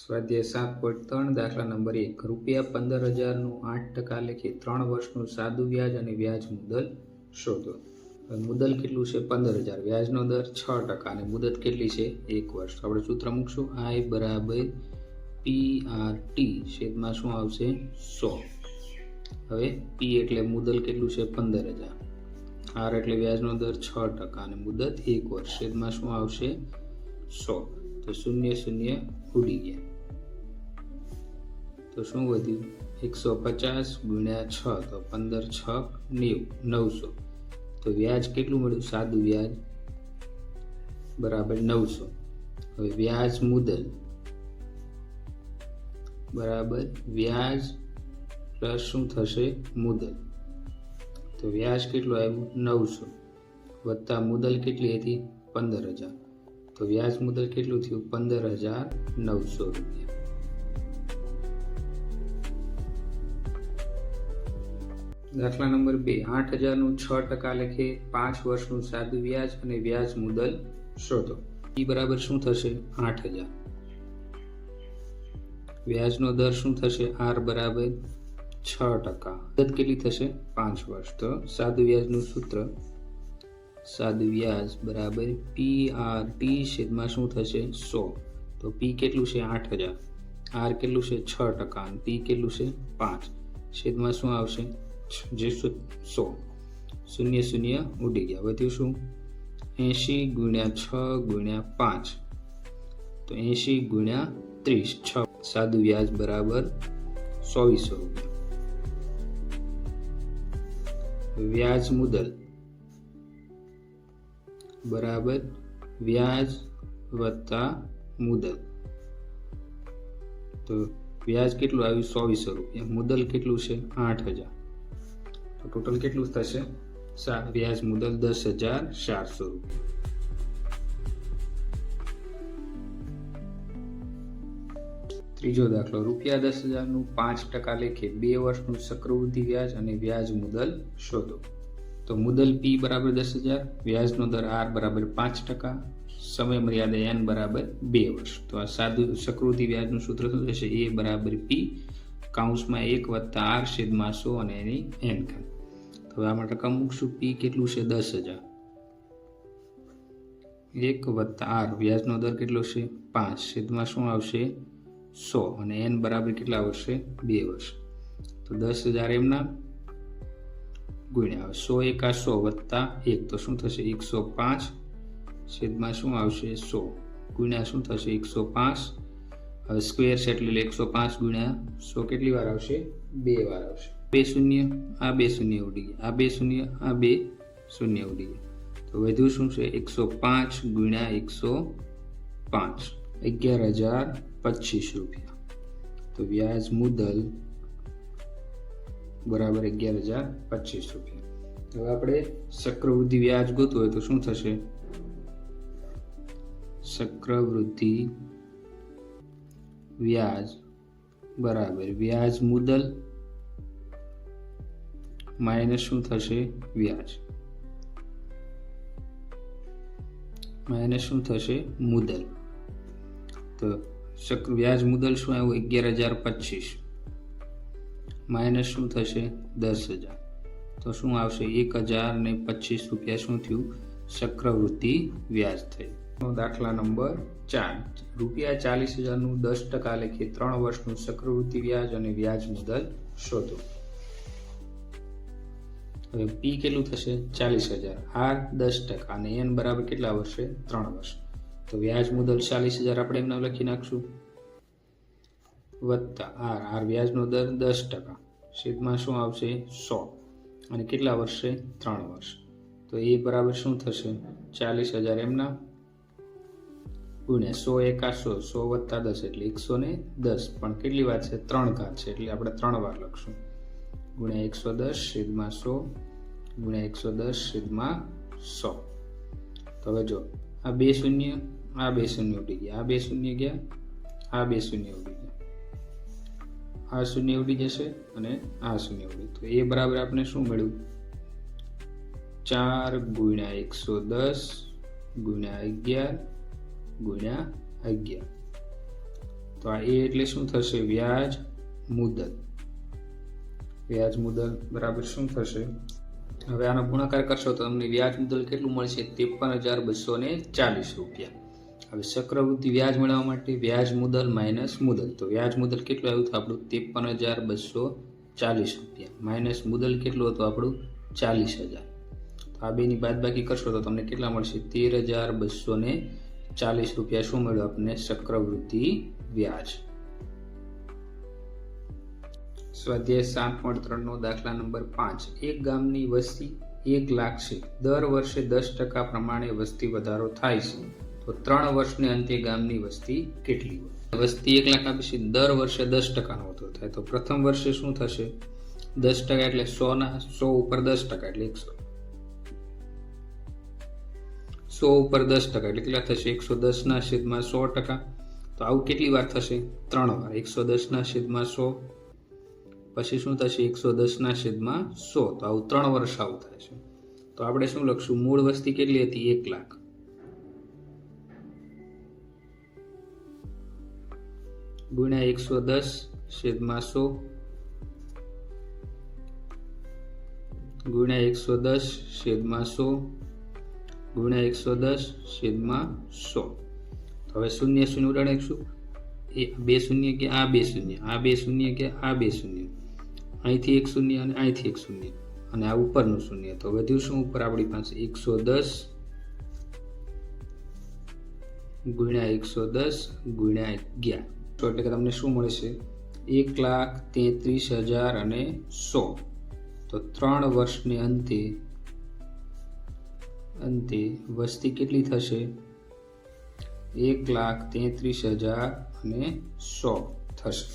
સ્વાધ્યાય 7.3 દાખલા નંબર 1 રૂપિયા 15,000નું 8% લેખે 3 વર્ષનું સાદું વ્યાજ અને વ્યાજ મુદલ શોધો. મુદલ કેટલું છે 15,000, વ્યાજનો દર 6% અને મુદત કેટલી છે 1 વર્ષ. આપણે સૂત્ર મૂકશું I બરાબર PRT છેદમાં શું આવશે 100. હવે P એટલે મુદલ કેટલું છે 15,000, R એટલે વ્યાજનો દર 6% અને મુદત 1 વર્ષ છેદમાં શું આવશે 100. તો 0 0 ઉડી ગયા. તો શું વધ્યું 150 ગુણ્યા 6 તો 15 6 90 900. તો વ્યાજ કેટલું મળ્યું સાદું વ્યાજ બરાબર 900. હવે વ્યાજ મુદલ બરાબર વ્યાજ પ્લસ શું થશે મુદલ. તો વ્યાજ કેટલું આવ્યું 900 વત્તા મુદલ કેટલી હતી 15,000. તો વ્યાજ મુદલ કેટલું થયું 15,900 રૂપિયા. દાખલા નંબર 2 8,000નું 6% લેખે 5 વર્ષનું સાદું વ્યાજ અને વ્યાજ મુદલ શોધો. એ બરાબર શું થશે 8,000. વ્યાજનો દર શું થશે R બરાબર 6%. મુદત કેટલી થશે 5 વર્ષ. તો સાદું વ્યાજનું સૂત્ર સાદું વ્યાજ બરાબર PRT છેદમાં શું થશે 100. તો P કેટલું છે 8,000, R કેટલું છે 6% અને P કેટલું છે 5 છેદમાં શું આવશે જે 100. 0 0 ઉડી ગયા. વધ્યું શું 80 ગુણ્યા 6 ગુણ્યા 5. તો 80 ગુણ્યા 30 6. સાદું વ્યાજ બરાબર 2400 રૂપિયા. વ્યાજ મુદલ બરાબર વ્યાજ વત્તા મુદલ. તો વ્યાજ કેટલું આવ્યું 2400 રૂપિયા, મુદલ કેટલું છે 8,000. તો ટોટલ કેટલું થશે વ્યાજ મુદલ 10,400 રૂપિયા. ત્રીજો દાખલો રૂપિયા 10,000નું 5% લેખે 2 વર્ષનું ચક્રવૃદ્ધિ વ્યાજ અને વ્યાજ મુદલ શોધો. તો મુદલ P બરાબર 10,000, વ્યાજનો દર R બરાબર 5%, સમય મર્યાદા N બરાબર 2 વર્ષ. તો આ સાદું ચક્રવૃદ્ધિ વ્યાજનું સૂત્ર શું થશે A બરાબર P કૌંસમાં 1 વત્તા R છેદમાં 100 અને એની N ઘાત. તો હવે આમાં રકમ મૂકશું P કેટલું છે 10,000, 1 વત્તા R વ્યાજનો દર કેટલો છે 5 છેદમાં શું આવશે 100 અને N બરાબર કેટલા વર્ષે 2 વર્ષ. તો 10,000 એમના ગુણ્યા 100 એકા 100 વત્તા 1 તો શું થશે 105 છેદમાં શું આવશે 100 ગુણ્યા શું થશે 105. હવે સ્ક્વેર છે એટલે 105 ગુણ્યા 100 કેટલી વાર આવશે 2 વાર આવશે. 2 શૂન્ય આ 2 શૂન્ય ઉડી ગયા, આ 2 શૂન્ય આ 2 શૂન્ય ઉડી ગયા. તો વધ્યું શું છે 105 ગુણ્યા 105 11,025 રૂપિયા. તો વ્યાજ મુદલ બરાબર 11,025 રૂપિયા. હવે આપણે ચક્રવૃદ્ધિ વ્યાજ ગોતવું હોય તો શું થશે ચક્રવૃદ્ધિ વ્યાજ બરાબર વ્યાજ મુદલ માઇનસ શું થશે વ્યાજ માઇનસ શું થશે મુદલ. તો વ્યાજ મુદલ શું આવ્યું 11,025 માઇનસ શું થશે 10,000. તો શું આવશે 1,025 રૂપિયા શું થયું ચક્રવૃદ્ધિ વ્યાજ થયું. દાખલા નંબર 4 રૂપિયા 40,000નું 10% લેખે 3 વર્ષનું ચક્રવૃદ્ધિ વ્યાજ અને વ્યાજ મુદલ શોધો. હવે P કેટલું થશે 40,000, R 10% અને N બરાબર કેટલા વર્ષે 3 વર્ષ. તો વ્યાજ મુદલ 40,000 આપણે એમના લખી નાખશું વત્તા R વ્યાજનો દર 10% છેદમાં શું આવશે 100 અને કેટલા વર્ષે 3 વર્ષ. તો એ બરાબર શું થશે 40,000 એમના ગુણ્યા 100 એકા 100 100 વત્તા 10 એટલે 110 પણ કેટલી વાર છે 3 ઘાત છે એટલે આપણે 3 વાર લખશું ગુણ્યા 110 છેદમાં 100 ગુણ્યા 110 છેદમાં 100. તો હવે જો આ 2 શૂન્ય આ 2 શૂન્ય ઉડી ગયા, આ 2 શૂન્ય ગયા, આ 2 શૂન્ય ઉડી ગયા, આ શૂન્ય ઉડી જશે અને આ શૂન્ય ઉડી. તો એ બરાબર આપણે શું મળ્યું 4 ગુણ્યા 110 ગુણ્યા 11 ગુણ્યા 11. તો આ એ એટલે શું થશે? વ્યાજ મુદત. વ્યાજ મુદત બરાબર શું થશે? હવે આનો ગુણાકાર કરશો તો તમને વ્યાજ મુદત કેટલું મળશે? 53,240 રૂપિયા. હવે ચક્રવૃદ્ધિ વ્યાજ મેળવવા માટે વ્યાજ મુદત માઇનસ મુદત, તો વ્યાજ મુદત કેટલું આવ્યું હતું આપણું? 53,240 રૂપિયા માઇનસ મુદત કેટલું હતું આપણું? 40,000. તો આ બેની બાદબાકી કરશો તો તમને કેટલા મળશે? 13,240 રૂપિયા શું મળ્યું આપણને? ચક્રવૃદ્ધિ વ્યાજ. સ્વાધ્યાય 7.3 નો દાખલા નંબર 5. એક ગામની વસ્તી 1 લાખ છે. દર વર્ષે 10% પ્રમાણે વસ્તી વધારો થાય છે, તો 3 વર્ષને અંતે ગામની વસ્તી કેટલી હોય? વસ્તી 1 લાખ આપી છે, દર વર્ષે 10% નો વધારો થાય, તો પ્રથમ વર્ષે શું થશે? 10% એટલે 100 ઉપર 10% એટલે 100. 100 ઉપર 10% એટલે કેટલા થશે? 110/100%. તો આવું કેટલી વાર થશે? 3 વાર. 110/100. પછી શું થશે? 110/100. તો આવું 3 વર્ષ આવું થાય છે. તો આપણે શું લખશું? મૂળ વસ્તી કેટલી હતી? 1 લાખ. ગુણ્યા 110/100 ગુણ્યા 110/100 ગુણ્યા 110/100. તો હવે શૂન્ય શૂન્ય ઉડાડીશું. એ 2 શૂન્ય કે આ 2 શૂન્ય, આ 2 શૂન્ય કે આ 2 શૂન્ય, અહીંથી 1 શૂન્ય અને અહીંથી 1 શૂન્ય, અને આ ઉપરનું શૂન્ય. તો વધ્યું શું ઉપર આપણી પાસે? 110 ગુણ્યા 110 ગુણ્યા 11. એટલે કે તમને શું મળે છે? 1,33,100. તો 3 વર્ષને અંતે વસ્તી કેટલી થશે? 1,33,100 થશે.